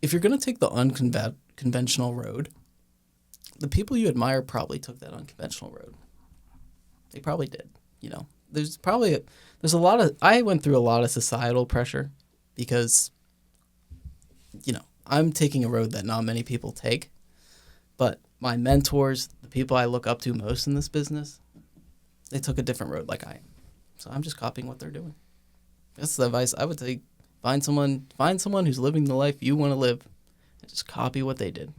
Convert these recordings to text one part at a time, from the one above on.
if you're going to take the unconventional road, the people you admire probably took that unconventional road. They probably did. There's a lot of, I went through a lot of societal pressure because, I'm taking a road that not many people take, but my mentors, the people I look up to most in this business, they took a different road like I am. So I'm just copying what they're doing. That's the advice I would take. Find someone who's living the life you want to live and just copy what they did.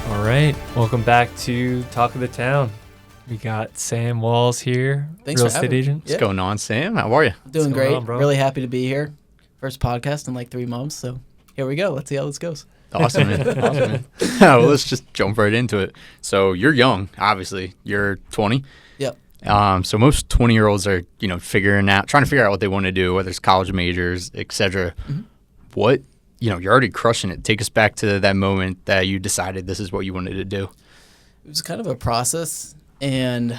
All right. Welcome back to Talk of the Town. We got Sam Walls here, Thanks real for estate having me. agent. What's going on, Sam? How are you? Doing What's going great. on, bro? Really happy to be here. First podcast in like 3 months. So here we go. Let's see how this goes. Awesome, man. Awesome, man. Well, let's just jump right into it. So you're young, obviously. You're 20. Yep. So most 20-year-olds are, trying to figure out what they want to do, whether it's college majors, etc. Mm-hmm. What, you're already crushing it. Take us back to that moment that you decided this is what you wanted to do. It was kind of a process, and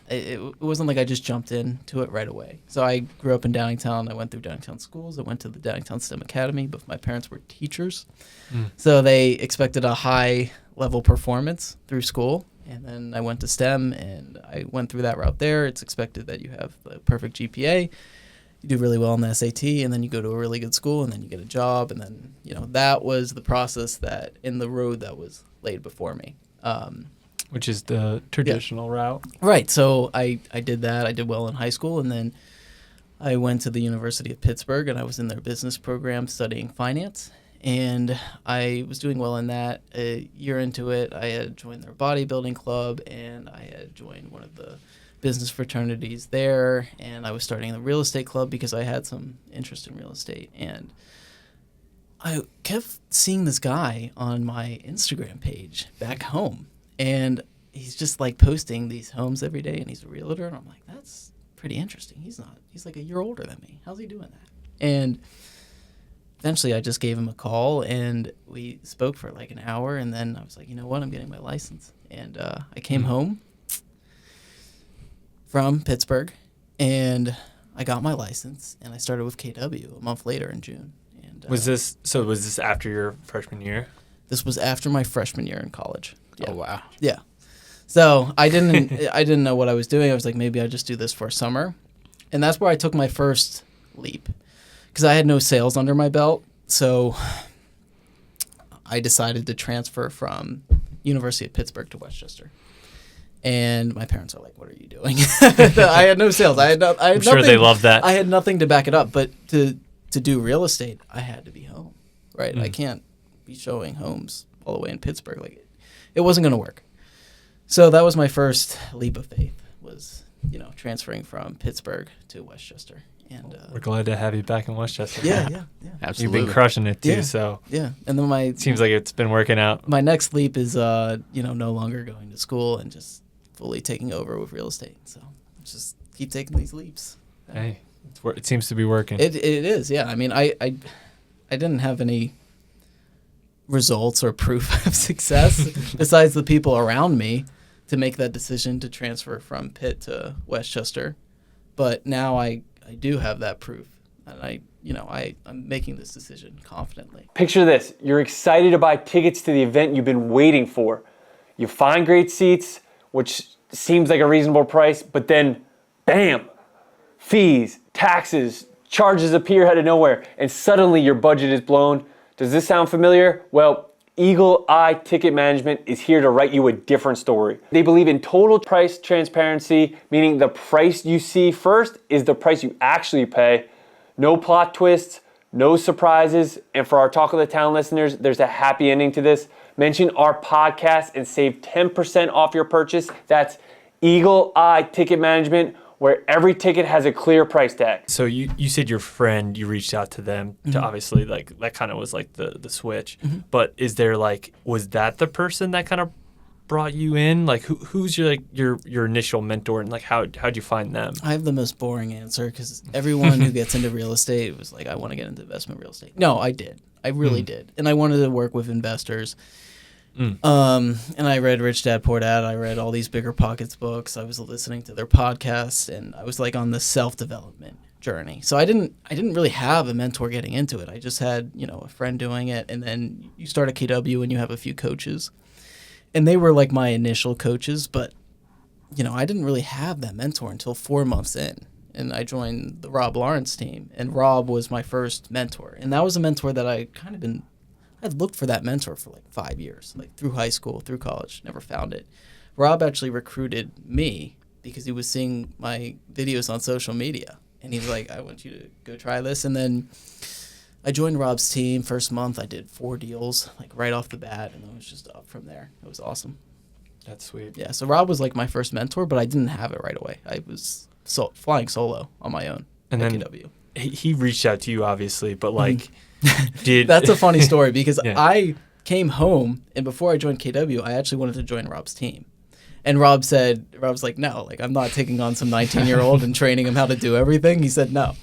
it wasn't like I just jumped into it right away. So I grew up in Downingtown. I went through Downingtown schools. I went to the Downingtown STEM Academy, but my parents were teachers. So they expected a high-level performance through school. And then I went to STEM, and I went through that route there. It's expected that you have the perfect GPA. You do really well on the SAT, and then you go to a really good school, and then you get a job. And then, that was the process that in the road that was laid before me. Which is the traditional route. Right. So I did that. I did well in high school, and then I went to the University of Pittsburgh, and I was in their business program studying finance. And I was doing well in that. A year into it, I had joined their bodybuilding club, and I had joined one of the business fraternities there, and I was starting the real estate club because I had some interest in real estate. And I kept seeing this guy on my Instagram page back home, and he's just like posting these homes every day, and he's a realtor, and I'm like, that's pretty interesting. He's like a year older than me. How's he doing that? And eventually I just gave him a call, and we spoke for like an hour, and then I was like, you know what, I'm getting my license. And I came home from Pittsburgh, and I got my license, and I started with KW a month later in June. And Was this after your freshman year? This was after my freshman year in college. Yeah. Oh, wow. Yeah. So I didn't know what I was doing. I was like, maybe I'll just do this for a summer. And that's where I took my first leap because I had no sales under my belt. So I decided to transfer from University of Pittsburgh to Westchester. And my parents are like, what are you doing? I had no sales. I'm sure they love that. I had nothing to back it up. But to do real estate, I had to be home, right? I can't be showing homes all the way in Pittsburgh. Like, it wasn't going to work. So that was my first leap of faith, was, transferring from Pittsburgh to Westchester. And We're glad to have you back in Westchester. Yeah. Absolutely. You've been crushing it too, Yeah. so Yeah. And then it seems like it's been working out. my next leap is, no longer going to school and just fully taking over with real estate. So just keep taking these leaps. Hey, it seems to be working. It is, yeah. I mean, I didn't have any results or proof of success besides the people around me to make that decision to transfer from Pitt to Westchester. But now I do have that proof, and I'm making this decision confidently. Picture this. You're excited to buy tickets to the event you've been waiting for. You find great seats, which seems like a reasonable price, but then, bam, fees, taxes, charges appear out of nowhere, and suddenly your budget is blown. Does this sound familiar? Well, Eagle Eye Ticket Management is here to write you a different story. They believe in total price transparency, meaning the price you see first is the price you actually pay. No plot twists, no surprises, and for our Talk of the Town listeners, there's a happy ending to this. Mention our podcast and save 10% off your purchase. That's Eagle Eye Ticket Management, where every ticket has a clear price tag. So you said your friend, you reached out to them to obviously like that kind of was like the switch. But is there was that the person that kind of brought you in? Like who's your initial mentor, and like how'd you find them? I have the most boring answer because everyone who gets into real estate was like, I want to get into investment real estate. No, I did. I really did. And I wanted to work with investors. And I read Rich Dad Poor Dad. I read all these Bigger Pockets books. I was listening to their podcasts, and I was like on the self-development journey. So I didn't really have a mentor getting into it. I just had, a friend doing it, and then you start at KW and you have a few coaches. And they were like my initial coaches, but I didn't really have that mentor until 4 months in. And I joined the Rob Lawrence team, and Rob was my first mentor. And that was a mentor that I'd looked for that mentor for like 5 years, like through high school, through college, never found it. Rob actually recruited me because he was seeing my videos on social media. And he's like, I want you to go try this. And then I joined Rob's team. First month, I did 4 deals, like right off the bat. And it was just up from there. It was awesome. That's sweet. Yeah, so Rob was like my first mentor, but I didn't have it right away. I was flying solo on my own and at then KW. He reached out to you, obviously, but like, That's a funny story because Yeah. I came home, and before I joined KW, I actually wanted to join Rob's team. And Rob's like, no, like I'm not taking on some 19-year-old and training him how to do everything. He said no.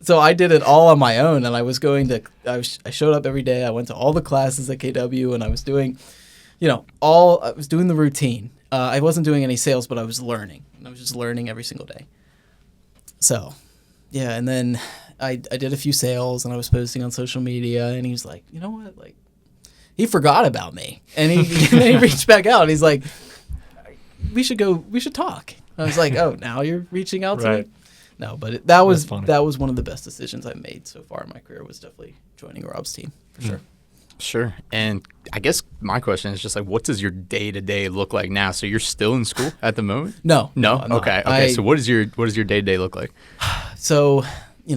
So I did it all on my own, and I showed up every day. I went to all the classes at KW, and I was doing, I was doing the routine. I wasn't doing any sales, but I was learning. And I was just learning every single day. So, yeah, and then I did a few sales, and I was posting on social media, and he was like, you know what, like, he forgot about me. And he reached back out, and he's like, we should talk. I was like, oh, now you're reaching out to me? No, but that was one of the best decisions I've made so far in my career, was definitely joining Rob's team, for sure. Sure. And I guess my question is just like, what does your day-to-day look like now? So you're still in school at the moment? No. I'm not. Okay. So what does your day-to-day look like? So,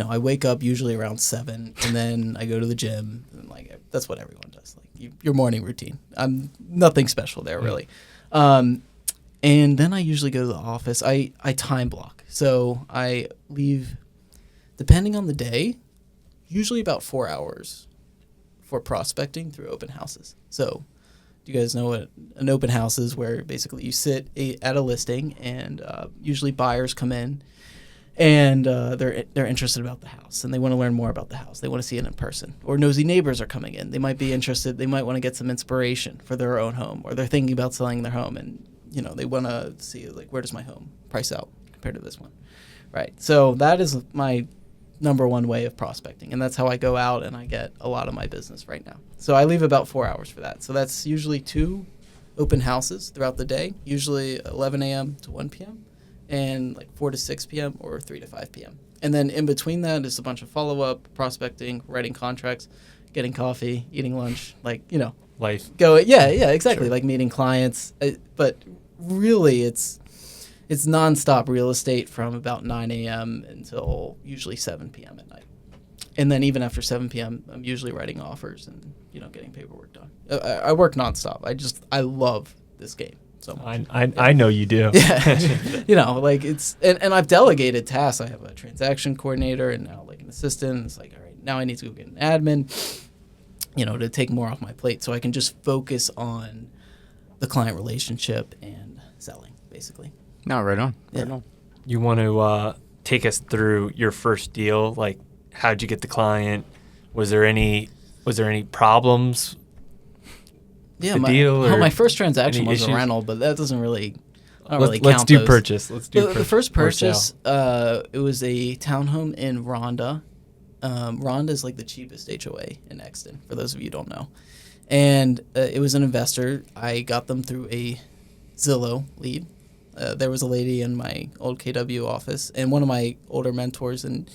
I wake up usually around 7, and then I go to the gym, and like that's what everyone does. Like your morning routine. I'm nothing special there really. And then I usually go to the office. I time block. So I leave, depending on the day, usually about 4 hours for prospecting through open houses. So do you guys know what an open house is? Where basically you sit at a listing, and usually buyers come in, and they're interested about the house, and they want to learn more about the house. They want to see it in person. Or nosy neighbors are coming in. They might be interested. They might want to get some inspiration for their own home, or they're thinking about selling their home, and they want to see, like, where does my home price out compared to this one, right? So that is my number one way of prospecting, and that's how I go out and I get a lot of my business right now. So I leave about 4 hours for that. So that's usually 2 open houses throughout the day, usually 11 a.m. to 1 p.m., and like 4 to 6 p.m. or 3 to 5 p.m. And then in between that is a bunch of follow-up, prospecting, writing contracts, getting coffee, eating lunch, like, Life. Yeah, exactly. Sure. Like meeting clients. But really, it's nonstop real estate from about 9 a.m. until usually 7 p.m. at night. And then even after 7 p.m., I'm usually writing offers and, getting paperwork done. I work nonstop. I love this game so much. I know you do. Yeah. Like and I've delegated tasks. I have a transaction coordinator and now like an assistant. It's like, all right, now I need to go get an admin, to take more off my plate so I can just focus on the client relationship and selling, basically. No, right on. Yeah. Right on. You want to take us through your first deal? Like, how'd you get the client? Was there any problems? Yeah, the deal, or my first transaction any was issues? a rental, but that doesn't really. Let's do purchase. Let's do The first or sale. purchase. It was a townhome in Rhonda. Rhonda is like the cheapest HOA in Exton, for those of you who don't know. And it was an investor. I got them through a Zillow lead. There was a lady in my old KW office, and one of my older mentors, and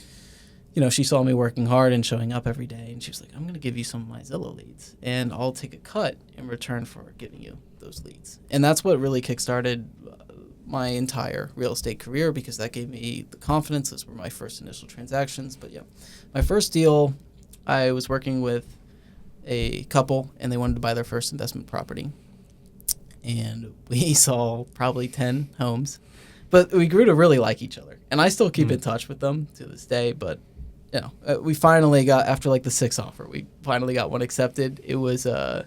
she saw me working hard and showing up every day, and she was like, I'm going to give you some of my Zillow leads, and I'll take a cut in return for giving you those leads. And that's what really kickstarted my entire real estate career, because that gave me the confidence. Those were my first initial transactions. But yeah, my first deal, I was working with a couple, and they wanted to buy their first investment property. And we saw probably 10 homes, but we grew to really like each other. And I still keep in touch with them to this day, but we finally got, after like the 6th offer, we finally got one accepted. It was I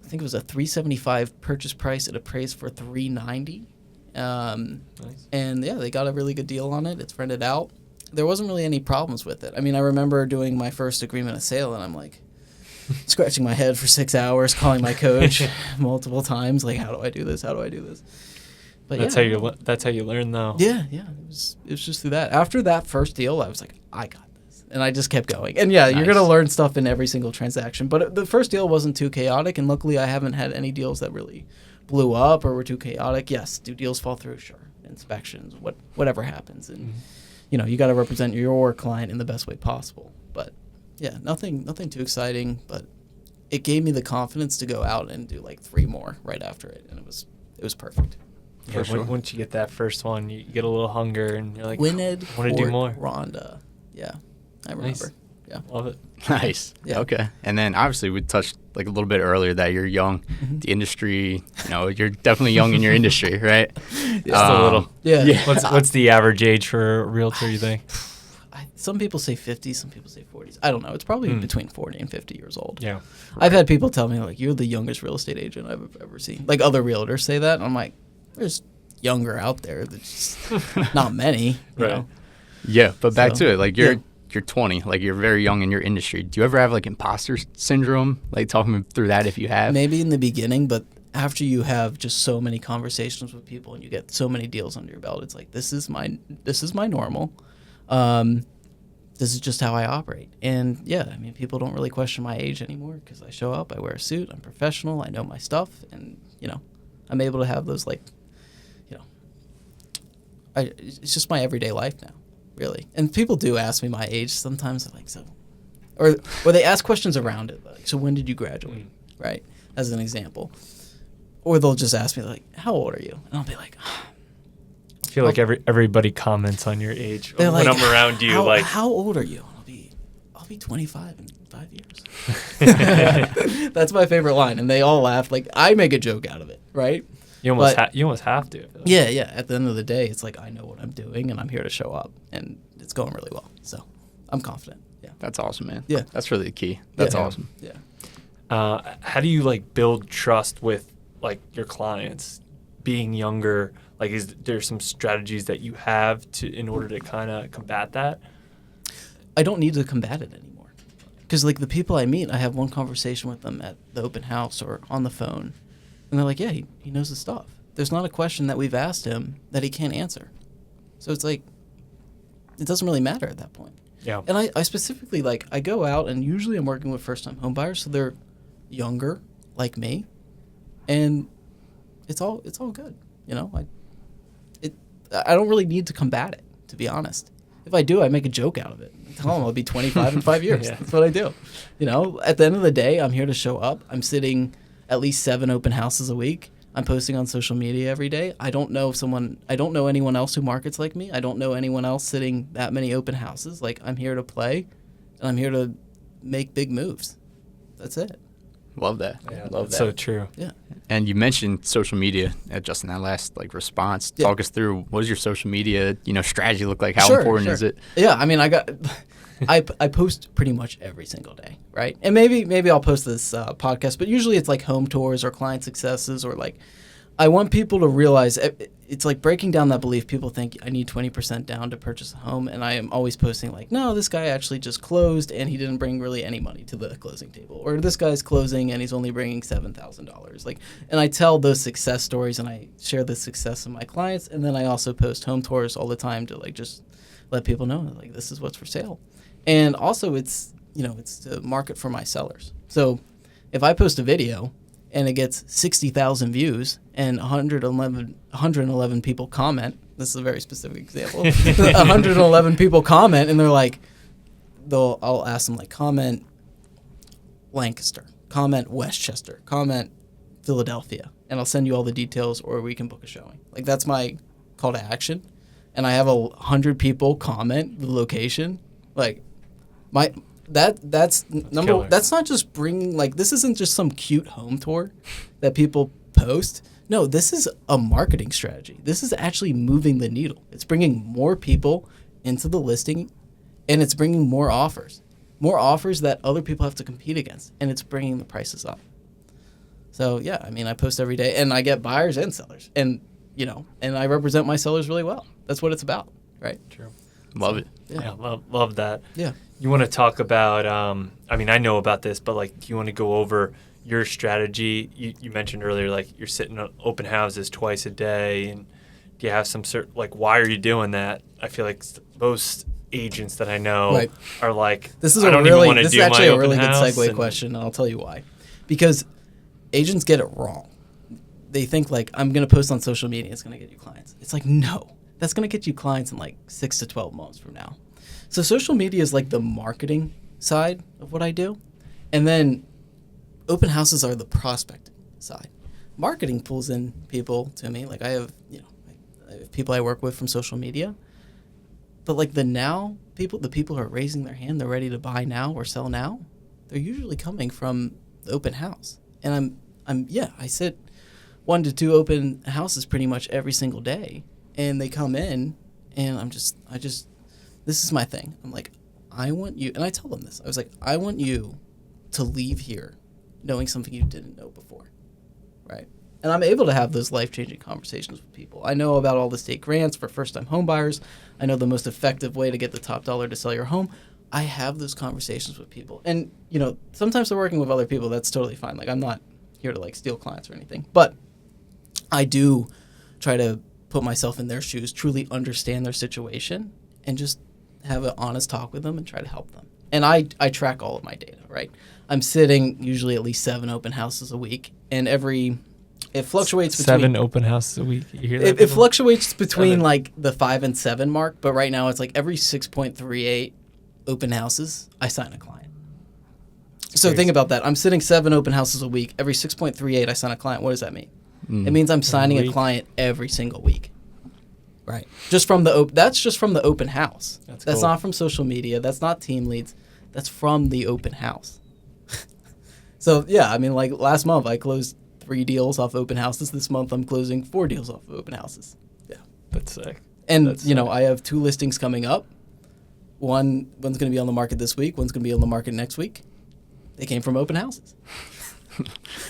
think it was a $375 purchase price. It appraised for $390. Nice. And yeah, they got a really good deal on it. It's rented out. There wasn't really any problems with it. I mean, I remember doing my first agreement of sale, and I'm like scratching my head for 6 hours, calling my coach multiple times, like, how do I do this? How do I do this? But That's how you learn, though. Yeah. It was just through that. After that first deal, I was like, I got this, and I just kept going. And yeah, you're Nice. gonna learn stuff in every single transaction. But the first deal wasn't too chaotic, and luckily, I haven't had any deals that really blew up or were too chaotic. Yes, do deals fall through? Sure. Inspections, whatever happens, and you got to represent your client in the best way possible. But yeah, nothing too exciting. But it gave me the confidence to go out and do like 3 more right after it, and it was perfect. Yeah, sure. Once you get that first one, you get a little hunger, and you're like, Wined, I want to do more. Rhonda. Yeah, I remember. Nice. Yeah. Love it. Nice. Yeah. Okay. And then obviously we touched like a little bit earlier that you're young. The industry, you're definitely young in your industry, right? Just a little. Yeah. What's the average age for a realtor, you think? Some people say 50, some people say 40s. I don't know. It's probably between 40 and 50 years old. Yeah. I've had people tell me, like, you're the youngest real estate agent I've ever seen. Like, other realtors say that. And I'm like, there's younger out there. There's just not many. You Right. know? Yeah, but back So, to it, like you're 20, like you're very young in your industry. Do you ever have like imposter syndrome? Like talk me through that if you have. Maybe in the beginning, but after you have just so many conversations with people and you get so many deals under your belt, it's like, this is my normal. This is just how I operate. And yeah, I mean, people don't really question my age anymore because I show up, I wear a suit, I'm professional, I know my stuff, and I'm able to have those it's just my everyday life now, really. And people do ask me my age sometimes. They're like, so, or they ask questions around it, like, so when did you graduate, right? As an example, or they'll just ask me like, how old are you? And I'll be like, I feel like everybody comments on your age they're when like, I'm around you. how old are you? And I'll be 25 in 5 years. That's my favorite line, and they all laugh. Like, I make a joke out of it, right? you almost have to. Yeah. At the end of the day, it's like I know what I'm doing, and I'm here to show up, and it's going really well. So I'm confident. Yeah. That's awesome, man. Yeah. That's really the key. That's Yeah. awesome. Yeah. How do you like build trust with like your clients? Being younger, like is there some strategies that you have in order to kind of combat that? I don't need to combat it anymore, because like the people I meet, I have one conversation with them at the open house or on the phone, and they're like, yeah, he knows his stuff. There's not a question that we've asked him that he can't answer. So it's like, it doesn't really matter at that point. Yeah. And I specifically, like, I go out, and usually I'm working with first-time home buyers, so they're younger, like me, and it's all good. I don't really need to combat it, to be honest. If I do, I make a joke out of it. I tell them I'll be 25 in 5 years. Yeah. That's what I do. At the end of the day, I'm here to show up. I'm sitting at least 7 open houses a week. I'm posting on social media every day. I don't know anyone else who markets like me. I don't know anyone else sitting that many open houses. Like, I'm here to play, and I'm here to make big moves. That's it. Love that. Yeah, Love that's that. so true. Yeah. And you mentioned social media just in that last response. Yeah. Talk us through, what does your social media strategy look like? How important is it? Yeah, I mean, I post pretty much every single day, right? And maybe I'll post this podcast, but usually it's like home tours or client successes, or like, I want people to realize it's like breaking down that belief. People think I need 20% down to purchase a home, and I am always posting like, no, this guy actually just closed and he didn't bring really any money to the closing table, or this guy's closing and he's only bringing $7,000. Like, and I tell those success stories, and I share the success of my clients, and then I also post home tours all the time to like just let people know like this is what's for sale, and also it's to market for my sellers. So if I post a video and it gets 60,000 views and 111 people comment. This is a very specific example. 111 people comment, and they're like, I'll ask them like, comment Lancaster, comment Westchester, comment Philadelphia, and I'll send you all the details, or we can book a showing. Like, that's my call to action. And I have 100 people comment the location. Like, that's Killer. that's not just bringing, like, this isn't just some cute home tour that people post. No, this is a marketing strategy. This is actually moving the needle. It's bringing more people into the listing, and it's bringing more offers that other people have to compete against, and it's bringing the prices up. So yeah, I mean, I post every day, and I get buyers and sellers, and and I represent my sellers really well. That's what it's about, right? True. Love it. Yeah, love that. Yeah. You want to talk about, I mean, I know about this, but like, do you want to go over your strategy? You mentioned earlier, like, you're sitting on open houses twice a day, and do you have some why are you doing that? I feel like most agents that I know Right. are like, This is I a don't really even want to this do is actually my a really open good house, segue and- question, and I'll tell you why. Because agents get it wrong. They think like, I'm going to post on social media, it's going to get you clients. It's like, no, that's going to get you clients in like 6 to 12 months from now. So social media is like the marketing side of what I do. And then open houses are the prospecting side. Marketing pulls in people to me. Like I have people I work with from social media. But like the people who are raising their hand, they're ready to buy now or sell now, they're usually coming from the open house. And I sit 1 to 2 open houses pretty much every single day. And they come in and this is my thing. I'm like, I want you, and I tell them this. I was like, I want you to leave here knowing something you didn't know before, right? And I'm able to have those life-changing conversations with people. I know about all the state grants for first-time home buyers. I know the most effective way to get the top dollar to sell your home. I have those conversations with people. And, sometimes they're working with other people. That's totally fine. Like, I'm not here to, like, steal clients or anything. But I do try to put myself in their shoes, truly understand their situation, and just have an honest talk with them and try to help them. And I track all of my data, right? I'm sitting usually at least 7 open houses a week, and it fluctuates between 7 open houses a week. You hear that? it people? fluctuates between 7. like the 5 and 7 mark, but right now it's like every 6.38 open houses, I sign a client. So crazy. think about that. I'm sitting 7 open houses a week. Every 6.38, I sign a client. What does that mean? It means I'm signing a week. client every single week. Right. Just from that's just from the open house. That's That's cool. not from social media. That's not team leads. That's from the open house. So yeah, I mean, like last month I closed 3 deals off open houses. This month I'm closing 4 deals off of open houses. Yeah. That's sick. And That's I have 2 listings coming up. One's going to be on the market this week. One's going to be on the market next week. They came from open houses.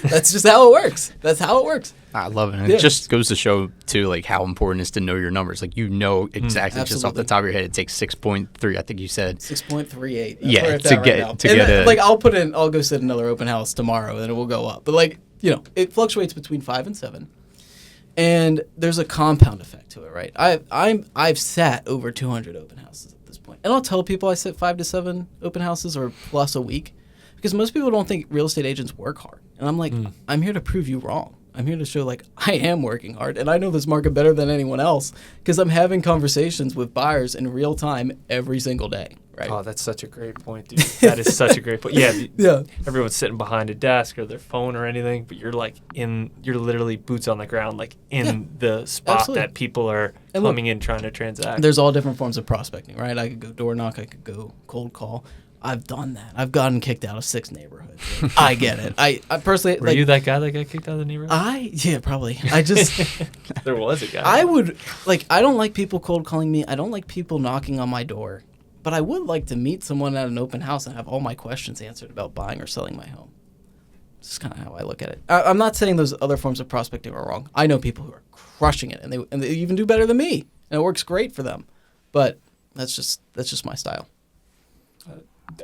That's just how it works. That's how it works. I love it. And Yeah. it just goes to show, too, like how important it is to know your numbers. Like, exactly just off the Absolutely. top of your head. It takes 6.3, I think you said. 6.38. Yeah, Where it's to at get- now. to And get then, a- like I'll go sit another open house tomorrow and it will go up. But like, it fluctuates between 5 and 7. And there's a compound effect to it, right? I've sat over 200 open houses at this point. And I'll tell people I sit 5 to 7 open houses or plus a week because most people don't think real estate agents work hard. And I'm like, I'm here to prove you wrong. I'm here to show like I am working hard and I know this market better than anyone else because I'm having conversations with buyers in real time every single day, right? Oh, that's such a great point, dude. That is such a great point. Yeah. Yeah. Everyone's sitting behind a desk or their phone or anything, but you're literally boots on the ground, like in the spot Absolutely. that people are And look, coming in trying to transact. There's all different forms of prospecting, right? I could go door knock, I could go cold call. I've done that. I've gotten kicked out of 6 neighborhoods. I get it. I personally Were you that guy that got kicked out of the neighborhood? yeah, probably. I just There was a guy. I would I don't like people cold calling me. I don't like people knocking on my door. But I would like to meet someone at an open house and have all my questions answered about buying or selling my home. It's kind of how I look at it. I'm not saying those other forms of prospecting are wrong. I know people who are crushing it and they even do better than me, and it works great for them. But that's just my style.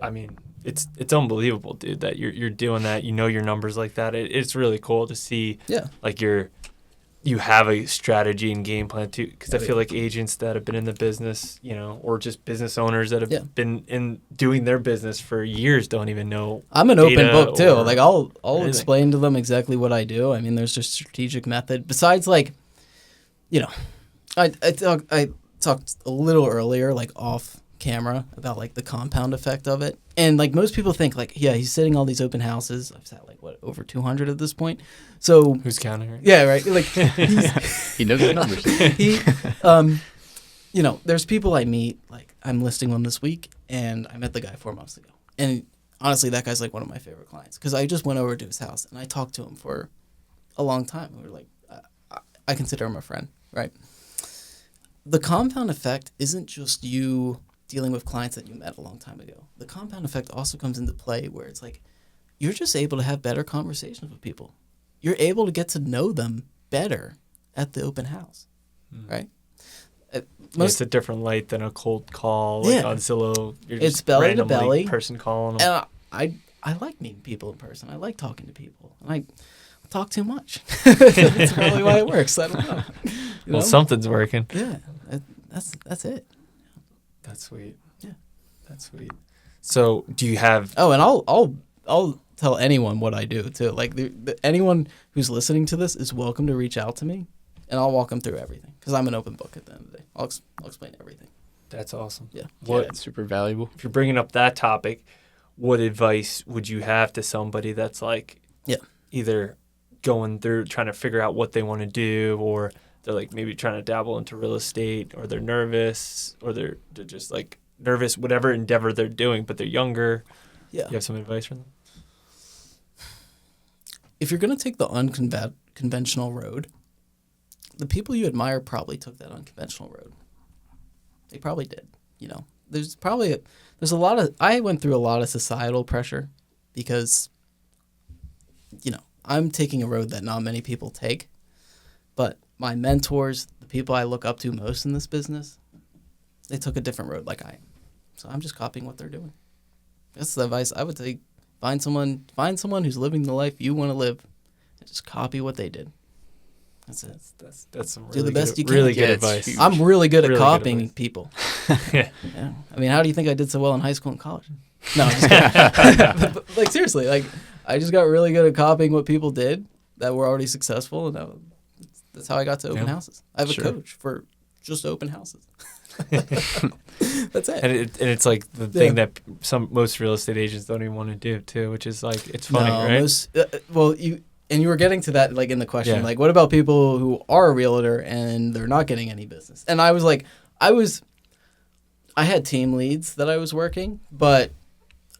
I mean, it's unbelievable, dude, that you're doing that. You know your numbers like that. It's really cool to see. Yeah. Like you have a strategy and game plan too. Because I feel like agents that have been in the business, or just business owners that have been in doing their business for years don't even know. I'm an open data book too. or Like I'll anything. explain to them exactly what I do. I mean, there's just strategic method. Besides, like, I talked a little earlier, like off camera, about like the compound effect of it. And like most people think, like, yeah, he's sitting all these open houses. I've sat like over 200 at this point. So Who's counting? Right? yeah, right. Like he's, He knows his numbers. there's people I meet, like I'm listing one this week, and I met the guy 4 months ago. And honestly, that guy's like one of my favorite clients because I just went over to his house and I talked to him for a long time. We were like, I consider him a friend, right? The compound effect isn't just you dealing with clients that you met a long time ago. The compound effect also comes into play where it's like you're just able to have better conversations with people. You're able to get to know them better at the open house, right? It's a different light than a cold call like on Zillow. You're just It's belly to randomly belly. person calling them. And I like meeting people in person. I like talking to people. And I talk too much. That's probably why it works. I don't know. You know? Well, something's working. Yeah, that's it. That's sweet. Yeah. That's sweet. So, do you have? Oh, and I'll tell anyone what I do too. Like anyone who's listening to this is welcome to reach out to me, and I'll walk them through everything because I'm an open book at the end of the day. I'll explain everything. That's awesome. Yeah. What? Yeah, it's super valuable. If you're bringing up that topic, what advice would you have to somebody that's like, either going through trying to figure out what they want to do, or they're like maybe trying to dabble into real estate, or they're nervous, or they're just like nervous, whatever endeavor they're doing, but they're younger. Yeah. You have some advice for them? If you're going to take the unconventional road, the people you admire probably took that unconventional road. They probably did. You know, there's a lot of, I went through a lot of societal pressure because, you know, I'm taking a road that not many people take, but my mentors, the people I look up to most in this business, they took a different road like I am. So I'm just copying what they're doing. That's the advice I would take. Find someone who's living the life you want to live, and just copy what they did. That's it. That's some Do really the best good, you can. really Yeah, good it's advice. huge. I'm really good at Really good copying advice. people. Yeah. Yeah. I mean, how do you think I did so well in high school and college? No, I'm just kidding. But, like, seriously, like, I just got really good at copying what people did that were already successful, and that's how I got to open houses. I have a coach for just open houses. That's it. And it's like the thing that most real estate agents don't even want to do too, which is like, it's funny, right? You were getting to that like in the question, like what about people who are a realtor and they're not getting any business? And I was like, I had team leads that I was working, but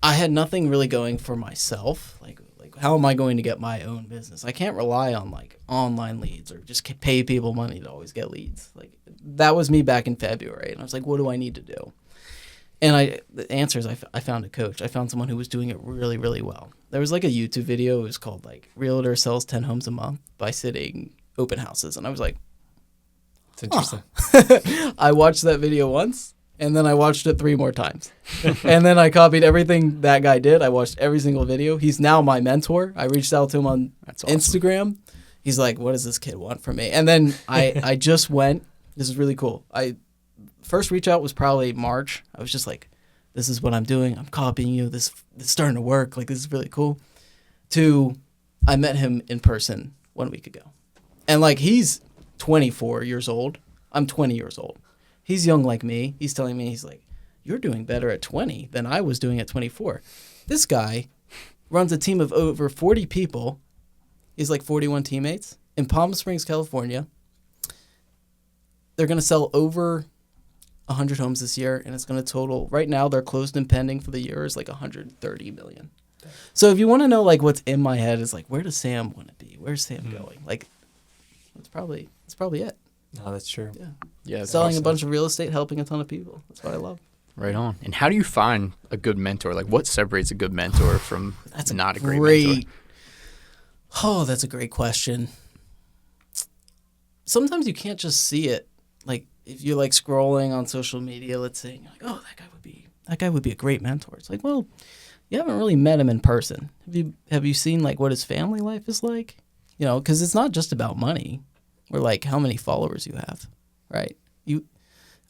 I had nothing really going for myself. Like how am I going to get my own business? I can't rely on like online leads or just pay people money to always get leads. Like that was me back in February, and I was like, what do I need to do? And the answer is I found a coach. I found someone who was doing it really, really well. There was like a YouTube video. It was called like Realtor Sells 10 Homes a Month by Sitting Open Houses. And I was like, It's interesting. I watched that video once, and then I watched it 3 more times. And then I copied everything that guy did. I watched every single video. He's now my mentor. I reached out to him on Instagram. He's like, what does this kid want from me? And then I just went, this is really cool. First reach out was probably March. I was just like, this is what I'm doing. I'm copying you. This is starting to work. Like, this is really cool. I met him in person 1 week ago. And like, he's 24 years old. I'm 20 years old. He's young like me. He's telling me, he's like, you're doing better at 20 than I was doing at 24. This guy runs a team of over 40 people. He's like 41 teammates in Palm Springs, California. They're going to sell over 100 homes this year, and it's going to total, right now they're closed and pending for the year is like 130 million. So if you want to know like what's in my head is like, where does Sam want to be? Where's Sam going? Like, that's probably it. No, that's true. Yeah, Selling a bunch of real estate, helping a ton of people. That's what I love. Right on. And how do you find a good mentor? Like, what separates a good mentor from not a great mentor? Oh, that's a great question. Sometimes you can't just see it. Like, if you're like scrolling on social media, let's say, and you're like, oh, that guy would be a great mentor. It's like, well, you haven't really met him in person. Have you seen like what his family life is like? You know, because it's not just about money or like how many followers you have, right? You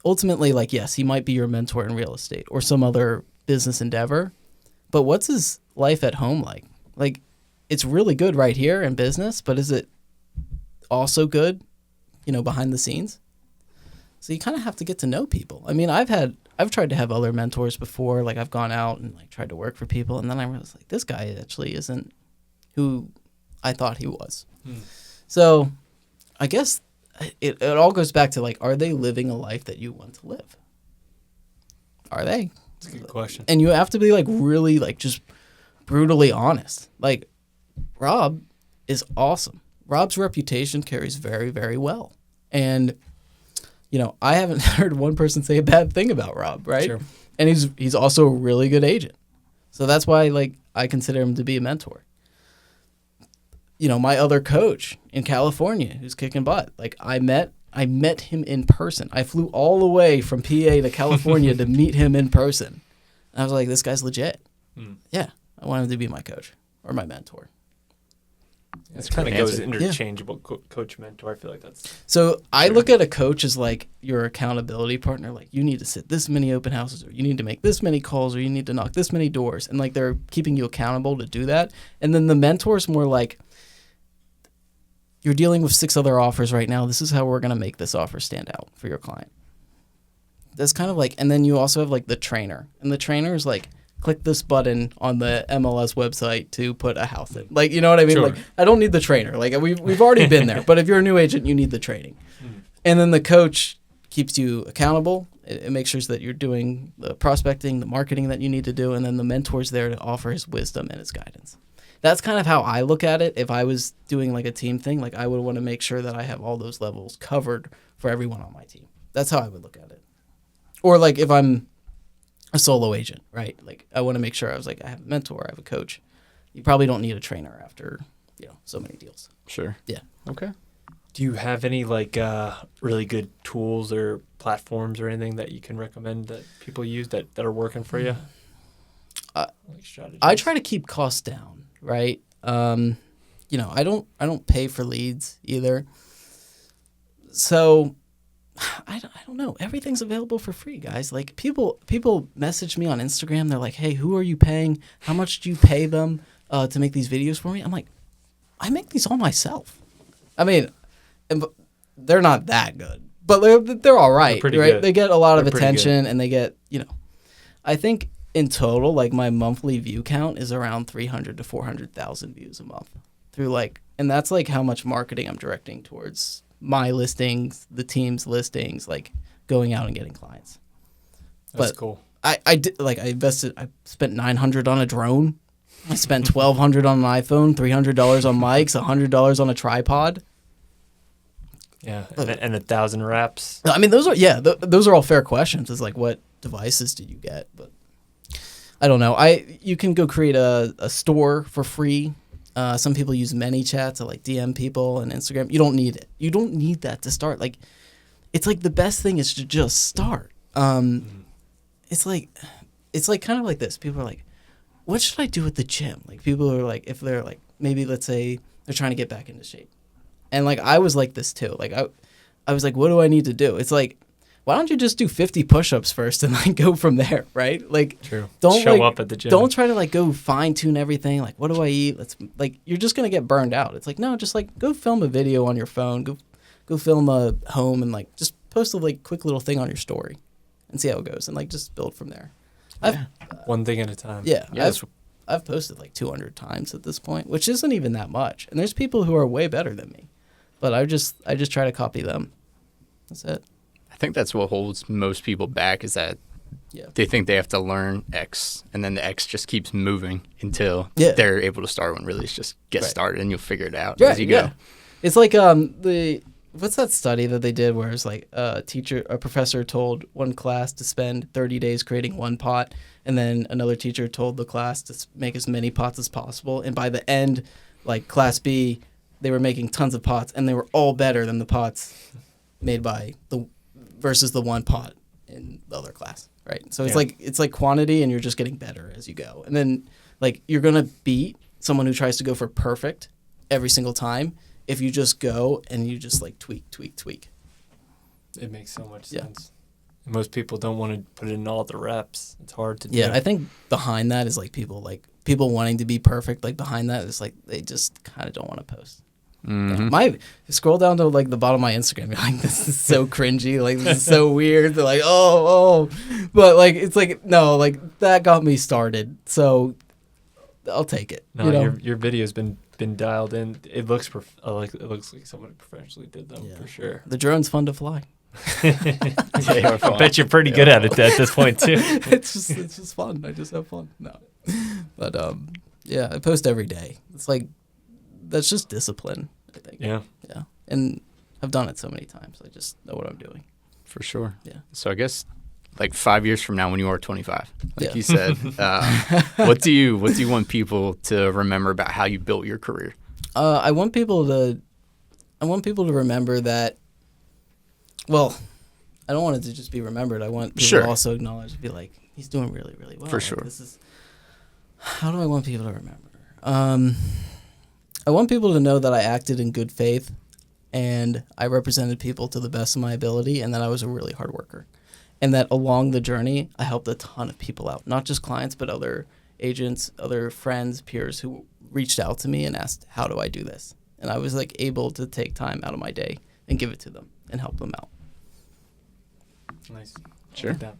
ultimately, like, yes, he might be your mentor in real estate or some other business endeavor, but what's his life at home like? Like, it's really good right here in business, but is it also good, you know, behind the scenes? So you kind of have to get to know people. I mean, I've tried to have other mentors before. Like, I've gone out and like tried to work for people, and then I was like, this guy actually isn't who I thought he was. So I guess it all goes back to like, are they living a life that you want to live? Are they? That's a good question. And you have to be like really like just brutally honest. Like, Rob is awesome. Rob's reputation carries very, very well. And you know, I haven't heard one person say a bad thing about Rob, right? Sure. And he's also a really good agent. So that's why like I consider him to be a mentor. You know, my other coach in California who's kicking butt. Like I met him in person. I flew all the way from PA to California to meet him in person. And I was like, this guy's legit. Yeah, I want him to be my coach or my mentor. It's kind of goes answer. interchangeable. Coach mentor. I feel like that's So I look at a coach as like your accountability partner. Like you need to sit this many open houses, or you need to make this many calls, or you need to knock this many doors, and like they're keeping you accountable to do that. And then the mentor's more like, you're dealing with 6 other offers right now. This is how we're gonna make this offer stand out for your client. That's kind of like, and then you also have like the trainer, and the trainer is like, click this button on the MLS website to put a house in. Like, you know what I mean? Sure. Like, I don't need the trainer. Like, we've already been there. But if you're a new agent, you need the training. And then the coach keeps you accountable. It makes sure that you're doing the prospecting, the marketing that you need to do. And then the mentor's there to offer his wisdom and his guidance. That's kind of how I look at it. If I was doing like a team thing, like I would want to make sure that I have all those levels covered for everyone on my team. That's how I would look at it. Or like if I'm a solo agent, right? Like I want to make sure I have a mentor, I have a coach. You probably don't need a trainer after, so many deals. Sure. Yeah. Okay. Do you have any like really good tools or platforms or anything that you can recommend that people use that are working for you? Like strategies? I try to keep costs down, right? I don't pay for leads either. So I don't know. Everything's available for free, guys. Like people message me on Instagram. They're like, "Hey, who are you paying? How much do you pay them to make these videos for me?" I'm like, I make these all myself. I mean, they're not that good, but they're all right, pretty right? good. They get a lot of They're pretty attention, and they get, I think in total, like my monthly view count is around 300 to 400,000 views a month through and that's like how much marketing I'm directing towards my listings, the team's listings, like going out and getting clients. That's But cool. I spent $900 on a drone. I spent $1,200 on an iPhone, $300 on mics, $100 on a tripod. Yeah, and 1,000 reps. I mean, those are all fair questions. It's like, what devices did you get? But I don't know. You can go create a store for free. Some people use ManyChat to like DM people and Instagram. You don't need it. You don't need that to start. Like, it's like the best thing is to just start. It's like kind of like this. People are like, what should I do at the gym? Like people are like, if they're like, maybe let's say they're trying to get back into shape. And like, I was like this too. Like I was like, what do I need to do? It's like, why don't you just do 50 push-ups first and like go from there, right? Like, True. Don't show up at the gym. Don't try to like go fine-tune everything. Like, what do I eat? You're just gonna get burned out. It's like, no, just like go film a video on your phone. Go film a home and like just post a like quick little thing on your story, and see how it goes, and like just build from there. One thing at a time. Yeah, I've posted like 200 times at this point, which isn't even that much. And there's people who are way better than me, but I just try to copy them. That's it. I think that's what holds most people back is that they think they have to learn X, and then the X just keeps moving until they're able to start one. Really, it's just get started, and you'll figure it out as you go. It's like what's that study that they did where it's like a professor told one class to spend 30 days creating one pot, and then another teacher told the class to make as many pots as possible, and by the end, like class B, they were making tons of pots, and they were all better than the pots made by versus the one pot in the other class, right? So it's like quantity, and you're just getting better as you go. And then like you're gonna beat someone who tries to go for perfect every single time if you just go and you just like tweak. It makes so much sense. Most people don't want to put in all the reps. It's hard to do. Yeah, I think behind that is like people wanting to be perfect. Like behind that is like they just kind of don't want to post. Mm-hmm. Yeah, scroll down to like the bottom of my Instagram. You're like, this is so cringy. Like this is so weird. They're like, oh, but like it's like no, like that got me started. So I'll take it. No, your video's been dialed in. It looks it looks like someone professionally did them for sure. The drone's fun to fly. I bet you're pretty good at it at this point too. It's just fun. I just have fun. No, but I post every day. It's like that's just discipline, I think. Yeah, and I've done it so many times. I just know what I'm doing. For sure. Yeah. So I guess like 5 years from now, when you are 25, like you said, what do you want people to remember about how you built your career? I want people to remember that. Well, I don't want it to just be remembered. I want people to also acknowledge, be like, he's doing really, really well. For sure. How do I want people to remember? I want people to know that I acted in good faith and I represented people to the best of my ability and that I was a really hard worker. And that along the journey, I helped a ton of people out, not just clients, but other agents, other friends, peers who reached out to me and asked, how do I do this? And I was like able to take time out of my day and give it to them and help them out. Nice. Sure. Like that.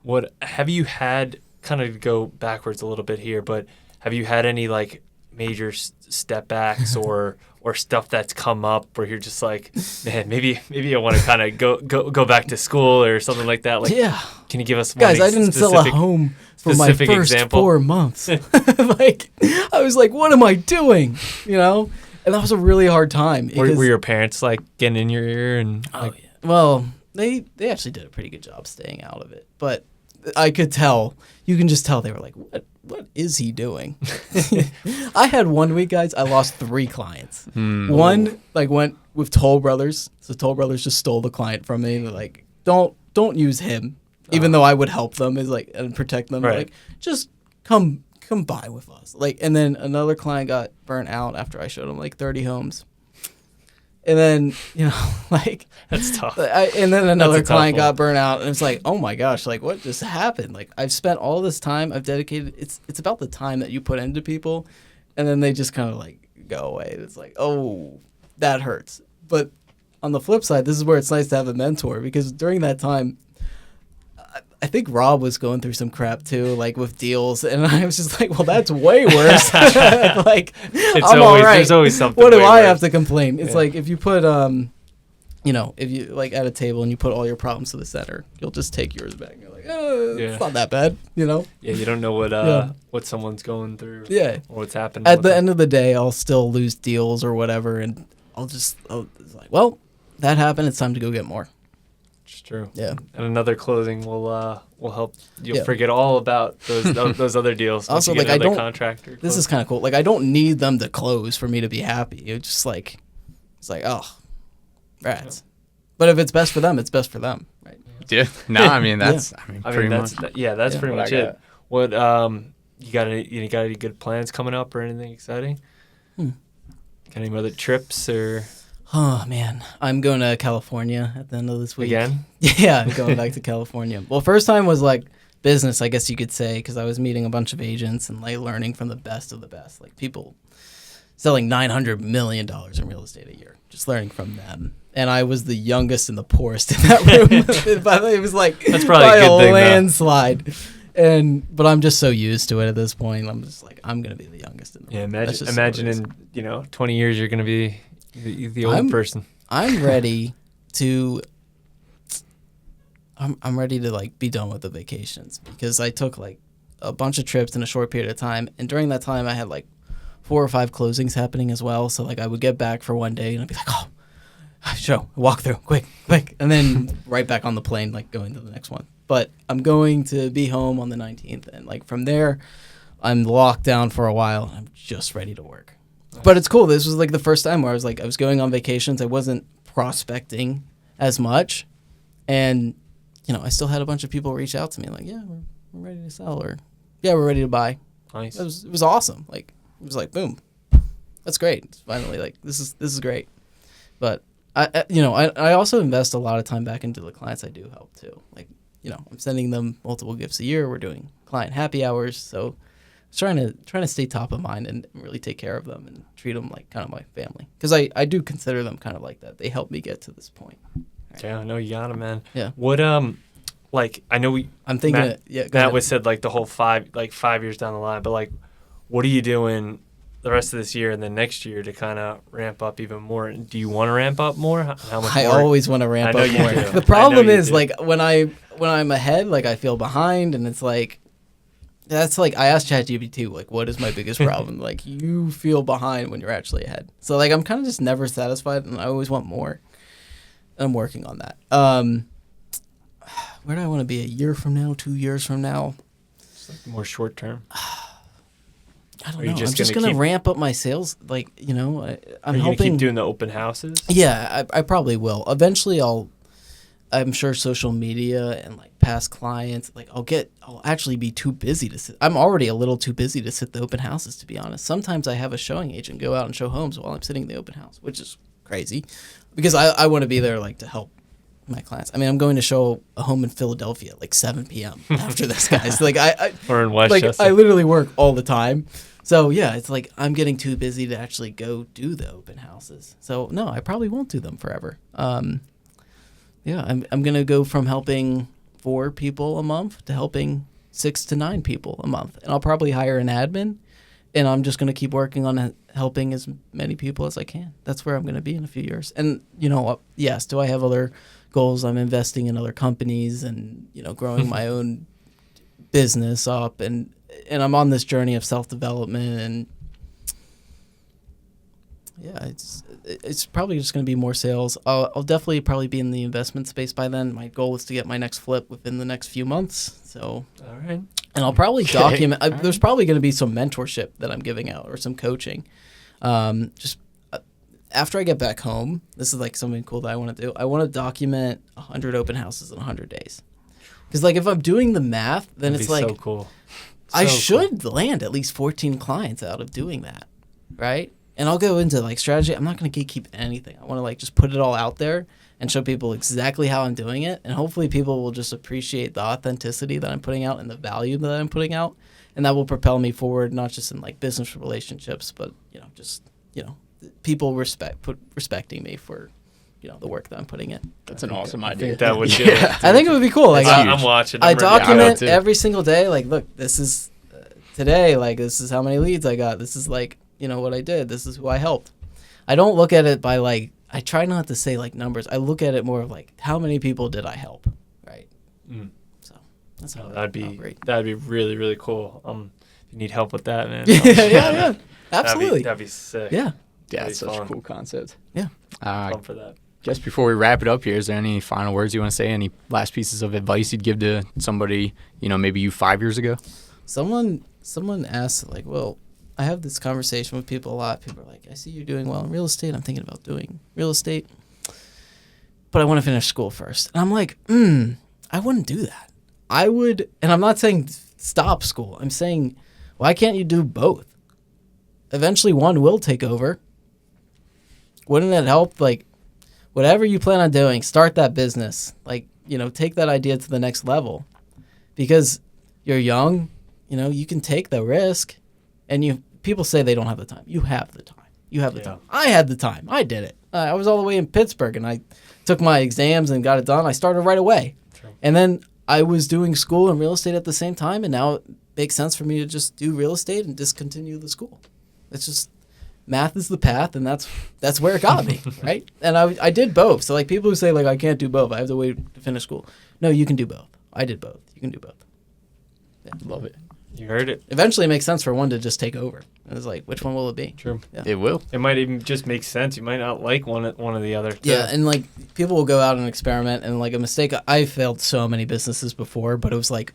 What have you had, kind of go backwards a little bit here, but have you had any like major step backs or stuff that's come up where you're just like, man, maybe I want to kind of go back to school or something like that? Like, yeah. Can you give us guys? I didn't sell a home for my first example? 4 months. Like, I was like, what am I doing? You know, and that was a really hard time. Were your parents like getting in your ear and? Oh yeah. Well, they actually did a pretty good job staying out of it, but I could tell. You can just tell they were like, what is he doing? I had 1 week, guys, I lost 3 clients. One like went with Toll Brothers. So Toll Brothers just stole the client from me. They're like, don't use him, even though I would help them and protect them. Right. Like, just come buy with us. Like, and then another client got burnt out after I showed him like 30 homes. And then, you know, like, that's tough. And then another client got burnt out, and it's like, oh my gosh, like, what just happened? Like, I've spent all this time, I've dedicated. It's about the time that you put into people, and then they just kind of like go away. It's like, oh, that hurts. But on the flip side, this is where it's nice to have a mentor, because during that time, I think Rob was going through some crap too, like with deals, and I was just like, well, that's way worse. Like, I'm all right. There's always something. What do I worse. have to complain? It's like if you put, you know, if you like at a table and you put all your problems to the center, you'll just take yours back. And you're like, it's not that bad, you know? Yeah, you don't know what someone's going through. Yeah. Or what's happening. At the end of the day, I'll still lose deals or whatever, and it's like, well, that happened. It's time to go get more. It's true. Yeah. And another closing will help. You'll forget all about those other deals. Also, like, I don't. Contractor. This is kind of cool. Like, I don't need them to close for me to be happy. It's just like, oh, rats. Yeah. But if it's best for them, it's best for them, right? Yeah. No, I mean that's. I mean, pretty much. That's pretty much it. What you got any good plans coming up or anything exciting? Got any other trips or? Oh, man. I'm going to California at the end of this week. Again? Yeah, I'm going back to California. Well, first time was like business, I guess you could say, because I was meeting a bunch of agents and like learning from the best of the best. Like people selling $900 million in real estate a year, just learning from them. And I was the youngest and the poorest in that room. But it was like that's probably by a good thing, landslide. But I'm just so used to it at this point. I'm just like, I'm going to be the youngest in the room. Yeah, imagine in 20 years you're going to be the old person. I'm ready to. I'm ready to like be done with the vacations because I took like a bunch of trips in a short period of time, and during that time I had like 4 or 5 closings happening as well. So like I would get back for one day and I'd be like, oh, show walk through quick, and then right back on the plane like going to the next one. But I'm going to be home on the 19th, and like from there, I'm locked down for a while. I'm just ready to work. But it's cool. This was like the first time where I was going on vacations. I wasn't prospecting as much. And, I still had a bunch of people reach out to me like, yeah, we're ready to sell, or yeah, we're ready to buy. Nice. It was awesome. Like, it was like, boom. That's great. It's finally like, this is great. But I also invest a lot of time back into the clients I do help too. Like, I'm sending them multiple gifts a year. We're doing client happy hours. So trying to stay top of mind and really take care of them and treat them like kind of my family, because I do consider them kind of like that. They helped me get to this point. Right. Yeah, I know you got it, man. Yeah. What like I know I'm thinking Matt was said like the whole 5 years down the line, but like what are you doing the rest of this year and then next year to kind of ramp up even more? Do you want to ramp up more? How much? I always want to ramp up more. The problem is like when I'm ahead, like I feel behind, and it's like. That's like, I asked ChatGPT, like, what is my biggest problem? Like, you feel behind when you're actually ahead. So, like, I'm kind of just never satisfied, and I always want more. And I'm working on that. Where do I want to be a year from now, 2 years from now? Just like more short term. I don't know. I'm just going to ramp up my sales. Like, I'm hoping. Are you keep doing the open houses? Yeah, I probably will. Eventually, I'm sure social media and, like, past clients. Like I'll actually be too busy to sit. I'm already a little too busy to sit the open houses, to be honest. Sometimes I have a showing agent go out and show homes while I'm sitting the open house, which is crazy because I want to be there like to help my clients. I mean, I'm going to show a home in Philadelphia at like 7 p.m. after this, guys. Like or in Westchester. Like I literally work all the time. So yeah, it's like I'm getting too busy to actually go do the open houses. So no, I probably won't do them forever. Yeah, I'm gonna go from helping 4 people a month to helping 6 to 9 people a month, and I'll probably hire an admin, and I'm just gonna keep working on helping as many people as I can. That's where I'm gonna be in a few years. And yes, do I have other goals? I'm investing in other companies and growing my own business up, and I'm on this journey of self-development, and yeah, it's probably just going to be more sales. I'll definitely probably be in the investment space by then. My goal is to get my next flip within the next few months. So, all right. And I'll probably document. There's probably going to be some mentorship that I'm giving out or some coaching. Just after I get back home, this is like something cool that I want to do. I want to document 100 open houses in 100 days. Because like if I'm doing the math, then That'd it's be like so cool. I should land at least 14 clients out of doing that, right? And I'll go into like strategy. I'm not going to gatekeep anything. I want to like just put it all out there and show people exactly how I'm doing it. And hopefully people will just appreciate the authenticity that I'm putting out and the value that I'm putting out. And that will propel me forward, not just in like business relationships, but, people respecting me for, the work that I'm putting in. That's an awesome I idea. think that would do it. I think it would be cool. Like I'm watching. I document too. every single day. Like, look, this is today. Like, this is how many leads I got. This is like, what I did. This is who I helped. I don't look at it by like, I try not to say like numbers. I look at it more of like, how many people did I help? Right. So that's how that'd be really, really cool. If you need help with that, man. yeah. Absolutely. That'd be sick. Yeah. Yeah, it's such a cool concept. Yeah. Fun for that. Just before we wrap it up here, is there any final words you want to say? Any last pieces of advice you'd give to somebody, maybe you 5 years ago? Someone asked, like, well, I have this conversation with people a lot. People are like, I see you're doing well in real estate. I'm thinking about doing real estate, but I want to finish school first. And I'm like, I wouldn't do that. I would, and I'm not saying stop school. I'm saying, why can't you do both? Eventually one will take over. Wouldn't it help? Like, whatever you plan on doing, start that business. Like, take that idea to the next level. Because you're young, you can take the risk. And people say they don't have the time. You have the time. You have the time. I had the time. I did it. I was all the way in Pittsburgh, and I took my exams and got it done. I started right away. True. And then I was doing school and real estate at the same time, and now it makes sense for me to just do real estate and discontinue the school. It's just math is the path, and that's where it got me, right? And I did both. So like people who say like I can't do both, I have to wait to finish school. No, you can do both. I did both. You can do both. Yeah. Love it. You heard it. Eventually, it makes sense for one to just take over. And it's like, which one will it be? True. Yeah. It will. It might even just make sense. You might not like one or the other. Too. Yeah, and like people will go out and experiment, and like a mistake. I failed so many businesses before, but it was like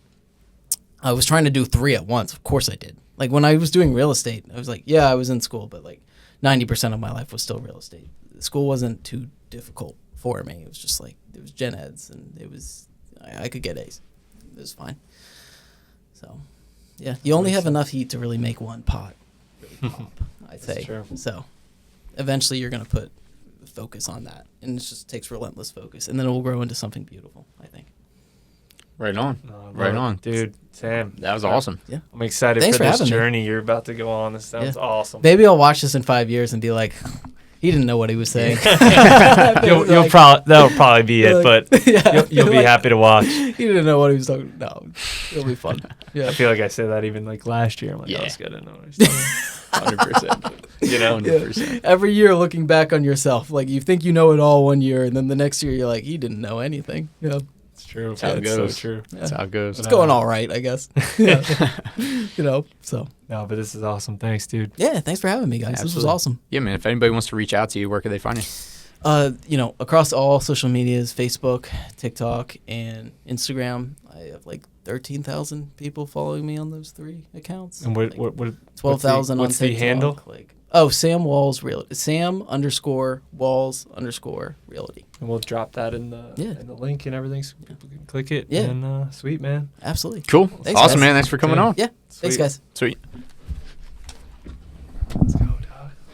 I was trying to do 3 at once. Of course, I did. Like when I was doing real estate, I was like, yeah, I was in school, but like 90% of my life was still real estate. School wasn't too difficult for me. It was just like it was gen eds, and it was I could get A's. It was fine. So. Yeah, you only have enough heat to really make one pot really pop, I'd say. True. So eventually you're going to put focus on that, and it just takes relentless focus, and then it will grow into something beautiful, I think. Right on. Right on. Dude, Sam. That was awesome. Yeah. I'm excited Thanks for for this having me. journey you're about to go on. This sounds awesome. Maybe I'll watch this in 5 years and be like, he didn't know what he was saying. That'll probably be it, but you'll be happy to watch. He didn't know what he was talking about. No, it'll be fun. Yeah. I feel like I said that even like last year. I'm like, Yeah. oh, this guy didn't know what he's talking 100%. You know? 100%. Every year looking back on yourself, like you think you know it all one year, and then the next year you're like, he didn't know anything. Yeah. It's true. That's how it It's goes. so true. That's how it goes. It's going all right, I guess. Yeah. So. No, but this is awesome. Thanks, dude. Yeah, thanks for having me, guys. This was Absolutely. awesome. Yeah, man. If anybody wants to reach out to you, where could they find you? Across all social medias, Facebook, TikTok, and Instagram. I have like 13,000 people following me on those 3 accounts. And what 12,000 on what's the TikTok. handle? Sam Walls Realty. Sam_Walls_Realty. And we'll drop that in the link and everything, so people can click it. Yeah. And sweet, man. Absolutely. Cool. Thanks, awesome, guys. man. Thanks for coming on. Yeah. Sweet. Thanks, guys. Sweet.